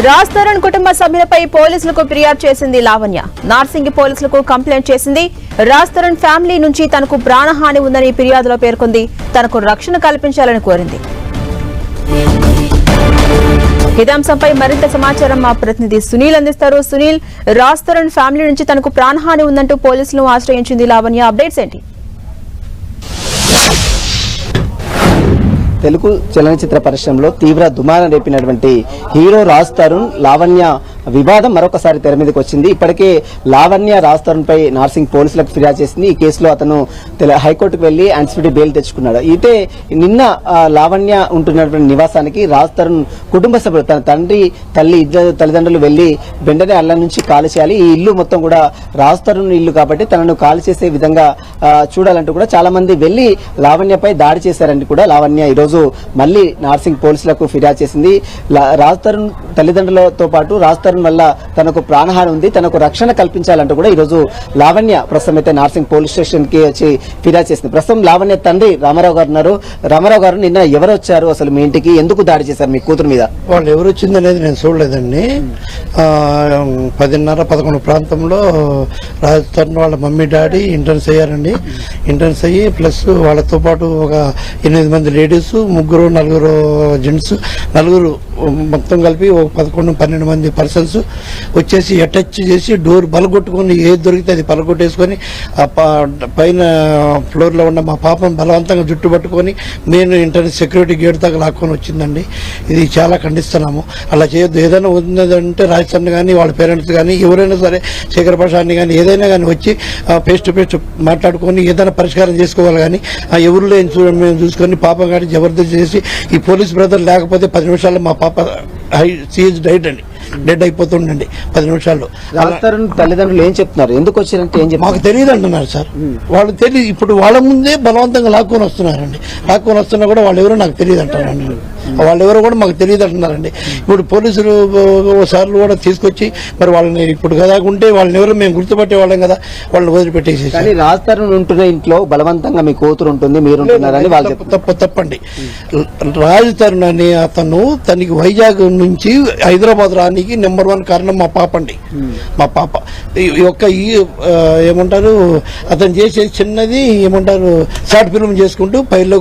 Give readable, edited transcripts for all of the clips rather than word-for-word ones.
రాజ్ తరుణ్ కుటుంబ సభ్యులపై పోలీసులకు ఫిర్యాదు చేసింది లావణ్య. నార్సింగి పోలీసులకు కంప్లైంట్ చేసింది. రాజ్ తరుణ్ ఫ్యామిలీ నుంచి తనకు ప్రాణహాని ఉందని ఫిర్యాదులో పేర్కొంది. తనకు రక్షణ కల్పించాలని కోరింది. ఇదే అంశంపై మరింత సమాచారం మా ప్రతినిధి సునీల్ అందిస్తారు. సునీల్, రాజ్ తరుణ్ ఫ్యామిలీ నుంచి తనకు ప్రాణహాని ఉందంటూ పోలీసులను ఆశ్రయించింది లావణ్య. అప్డేట్స్ ఏంటి? తెలుగు చలనచిత్ర పరిశ్రమలో తీవ్ర దుమారం రేపినటువంటి హీరో రాజ్ తరుణ్ లావణ్య వివాదం మరొకసారి తెర మీదకి వచ్చింది. ఇప్పటికే లావణ్య రాజ్ తరుణ్ పై నార్సింగ్ పోలీసులకు ఫిర్యాదు చేసింది. ఈ కేసులో అతను హైకోర్టుకు వెళ్లి యాంటిసిపేటరీ బెయిల్ తెచ్చుకున్నాడు. అయితే నిన్న లావణ్య ఉంటున్నటువంటి నివాసానికి రాజ్ తరుణ్ కుటుంబ సభ్యులు తన తండ్రి తల్లి ఇద్దరు తల్లిదండ్రులు వెళ్లి వెంటనే అల్ల నుంచి కాల్ చేయాలి, ఈ ఇల్లు మొత్తం కూడా రాజ్ తరుణ్ ఇల్లు కాబట్టి తనను కాల్ చేసే విధంగా చూడాలంటూ కూడా చాలా మంది వెళ్లి లావణ్యపై దాడి చేశారని కూడా లావణ్య ఈరోజు మళ్లీ నార్సింగ్ పోలీసులకు ఫిర్యాదు చేసింది. రాజ్ తరుణ్ తల్లిదండ్రులతో పాటు రాజ్ తరుణ్ వల్ల తనకు ప్రాణహాని ఉంది, తనకు రక్షణ కల్పించాలంటూ కూడా ఈరోజు లావణ్య ప్రస్తుతం అయితే నార్సింగ్ పోలీస్ స్టేషన్ కి వచ్చి ఫిర్యాదు చేసింది. ప్రస్తుతం లావణ్య తండ్రి రామారావు గారు ఉన్నారు. రామారావు గారు, నిన్న ఎవరు వచ్చారు, అసలు మీ ఇంటికి ఎందుకు దాడి చేశారు మీ కూతురు మీద? వాళ్ళు ఎవరు వచ్చిందనేది నేను చూడలేదండి. 10:30-11 ప్రాంతంలో రాజ్ తరుణ్ వాళ్ళ మమ్మీ డాడీ ఎంట్రన్స్ అయ్యారండి. ఎంట్రన్స్ అయ్యి ప్లస్ వాళ్ళతో పాటు ఒక 8 మంది లేడీస్, 3-4 జెంట్స్, 4 మొత్తం కలిపి ఒక 11-12 మంది పర్సన్స్ వచ్చేసి అటాచ్ చేసి డోర్ బలగొట్టుకొని ఏది దొరికితే అది బలగొట్టేసుకొని పైన ఫ్లోర్లో ఉన్న మా పాపను బలవంతంగా జుట్టు పట్టుకొని మెయిన్ ఇంటర్నెట్ సెక్యూరిటీ గేట్ దాకా లాక్కొని వచ్చిందండి. ఇది చాలా ఖండిస్తున్నాము. అలా చేయొద్దు. ఏదైనా ఉన్నదంటే రాజ్ తరుణ్ కానీ వాళ్ళ పేరెంట్స్ కానీ ఎవరైనా సరే, శేఖర్ ప్రసాద్ని కానీ ఏదైనా కానీ వచ్చి ఫేస్ టు ఫేస్ మాట్లాడుకొని ఏదైనా పరిష్కారం చేసుకోవాలి. కానీ ఎవరు లేని మేము చూసుకొని పాపం కానీ జబర్దస్త్ చేసి ఈ పోలీస్ బ్రదర్ లేకపోతే 10 నిమిషాల్లో మా పాప సీజ్ డెడ్ అయిపోతుండండి 10 నిమిషాల్లో. రాజ్ తరుణ్ తల్లిదండ్రులు ఏం చెప్తున్నారు, ఎందుకు వచ్చారంటే ఏం చెప్తారు? మాకు తెలియదు అంటున్నారు సార్. వాళ్ళు తెలియదు. ఇప్పుడు వాళ్ళ ముందే బలవంతంగా లాక్కొని వస్తున్నారండి. లాక్కొని వస్తున్నా కూడా వాళ్ళు ఎవరో నాకు తెలియదు అంటారండి. వాళ్ళు ఎవరో కూడా మాకు తెలియదు అంటున్నారండి. ఇప్పుడు పోలీసులు సార్లు కూడా తీసుకొచ్చి మరి వాళ్ళని ఇప్పుడు కదా ఉంటే వాళ్ళని ఎవరో మేము గుర్తుపట్టే వాళ్ళం కదా, వాళ్ళని వదిలిపెట్టేసి. కానీ రాజ్ తరుణ్ ఉంటున్న ఇంట్లో బలవంతంగా మీ కూతురు ఉంటుంది, మీరు ఉంటున్నారని వాళ్ళు తప్పండి. రాజ్ తరుణ్ అనే అతను తనకి వైజాగ్ నుంచి హైదరాబాద్ రానికి నెంబర్ 1 కారణం మా పాప అండి. మా పాప ఏమంటారు, అతను చేసేది చిన్నది ఏమంటారు షార్ట్ ఫిల్మ్ చేసుకుంటూ పైలో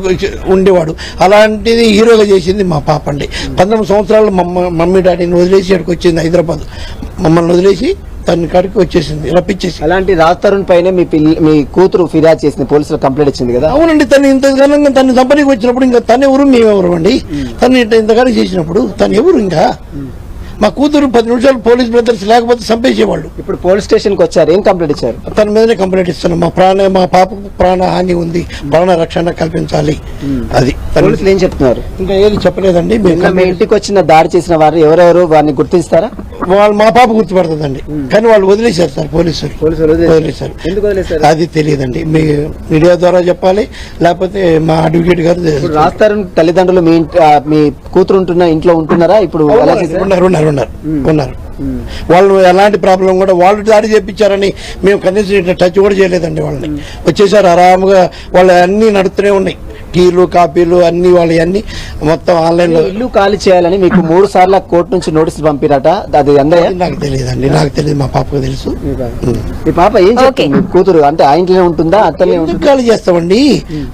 ఉండేవాడు. అలాంటిది హీరోగా చేసింది మా పాప అండి. 19 సంవత్సరాలు మమ్మీ డాడీని వదిలేసి ఇక్కడికి వచ్చింది హైదరాబాద్. మమ్మల్ని వదిలేసి తన కాడికి వచ్చేసింది, రప్పించేసి. అలాంటి రాజ్ తరుణ్ పైన మీ కూతురు ఫిర్యాదు చేసింది, పోలీసులు కంప్లైంట్ ఇచ్చింది కదా? అవునండి. తను ఇంతకాలంగా తను కంపెనీకి వచ్చినప్పుడు ఇంకా తను ఎవరు మేమెవరు అండి? తను ఇంతకాలం చేసినప్పుడు తను ఎవరు? ఇంకా మా కూతురు 10 నిమిషాలు పోలీస్ బ్రదర్స్ లేకపోతే చంపేసేవాళ్ళు. ఇప్పుడు పోలీస్ స్టేషన్ కి వచ్చారు, ఏం కంప్లైంట్ ఇచ్చారు? తన మీదనే కంప్లైంట్ ఇస్తున్నాం. మా పాపకు ప్రాణ హాని ఉంది, ప్రాణ రక్షణ కల్పించాలి. అది పోలీసులు ఏం చెప్తున్నారు? ఇంకా ఏది చెప్పలేదండి. మీ ఇంటికి వచ్చిన దాడి చేసిన వారు ఎవరెవరు, వారిని గుర్తిస్తారా? వాళ్ళు మా పాప గుర్తుపడుతుందండి, కానీ వాళ్ళు వదిలేశారు సార్. పోలీసులు వదిలేశారు. ఎందుకు వదిలేశారు అది తెలియదండి. మీడియా ద్వారా చెప్పాలి, లేకపోతే మా అడ్వకేట్ గారు. రాజ్ తరుణ్ తల్లిదండ్రులు మీ కూతురు ఉంటున్న ఇంట్లో ఉంటున్నారా ఇప్పుడు? ఉన్నారు. వాళ్ళు ఎలాంటి ప్రాబ్లం కూడా వాళ్ళు దాడి చేయించారని మేము కనీసం టచ్ కూడా చేయలేదండి. వాళ్ళని వచ్చేసారు ఆరాముగా. వాళ్ళు అన్ని నడుస్తూనే ఉన్నాయి, టీలు కాపీలు అన్ని వాళ్ళు అన్ని మొత్తం ఆన్లైన్ లో. ఇల్లు ఖాళీ చేయాలని మీకు 3 సార్లు కోర్టు నుంచి నోటీసులు పంపిరట, అది అందరూ? నాకు తెలియదండి. నాకు తెలియదు, మా పాపకు తెలుసు. మీ పాప ఏం చెప్తుంది? కూతురు అంటే ఆ ఇంట్లోనే ఉంటుందా, అత్తలే ఖాళీ చేస్తామండి?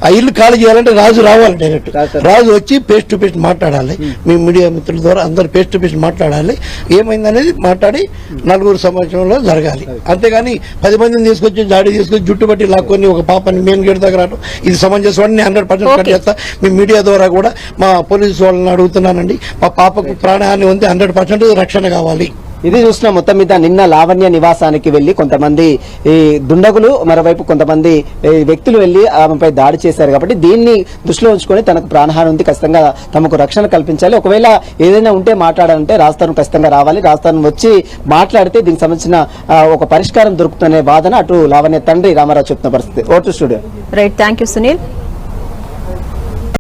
ఆ ఇల్లు ఖాళీ చేయాలంటే రాజు రావాలి, డైరెక్ట్ రాజు వచ్చి ఫేస్ టు ఫేస్ మాట్లాడాలి. మీ మీడియా మిత్రుల ద్వారా అందరు ఫేస్ టు ఫేస్ మాట్లాడాలి. ఏమైందనేది మాట్లాడి 4 సంవత్సరంలో జరగాలి. అంతేగాని 10 మందిని తీసుకొచ్చి దాడి తీసుకొచ్చి జుట్టు పట్టి లాక్కొని ఒక పాపని మెయిన్ గేట్ దగ్గర రావడం ఇది సమంజసం. 100% కట్ చేస్తా. మీ మీడియా ద్వారా కూడా మా పోలీసు వాళ్ళని అడుగుతున్నానండి. మా పాపకు ప్రాణహాని ఉంది, 100% రక్షణ కావాలి. ఇది చూసిన మొత్తం మీద నిన్న లావణ్య నివాసానికి వెళ్లి కొంతమంది ఈ దుండగులు, మరోవైపు కొంతమంది వ్యక్తులు వెళ్లి ఆమెపై దాడి చేశారు. కాబట్టి దీన్ని దృష్టిలో ఉంచుకొని తనకు ప్రాణహాని ఉంది, ఖచ్చితంగా తమకు రక్షణ కల్పించాలి. ఒకవేళ ఏదైనా ఉంటే మాట్లాడాలంటే రాజ్ తరుణ్ ఖచ్చితంగా రావాలి. రాజ్ తరుణ్ వచ్చి మాట్లాడితే దీనికి సంబంధించిన ఒక పరిష్కారం దొరుకుతుందనే వాదన అటు లావణ్య తండ్రి రామారావు చెప్తున్న పరిస్థితి. Vote studio. Right, thank you Sunil.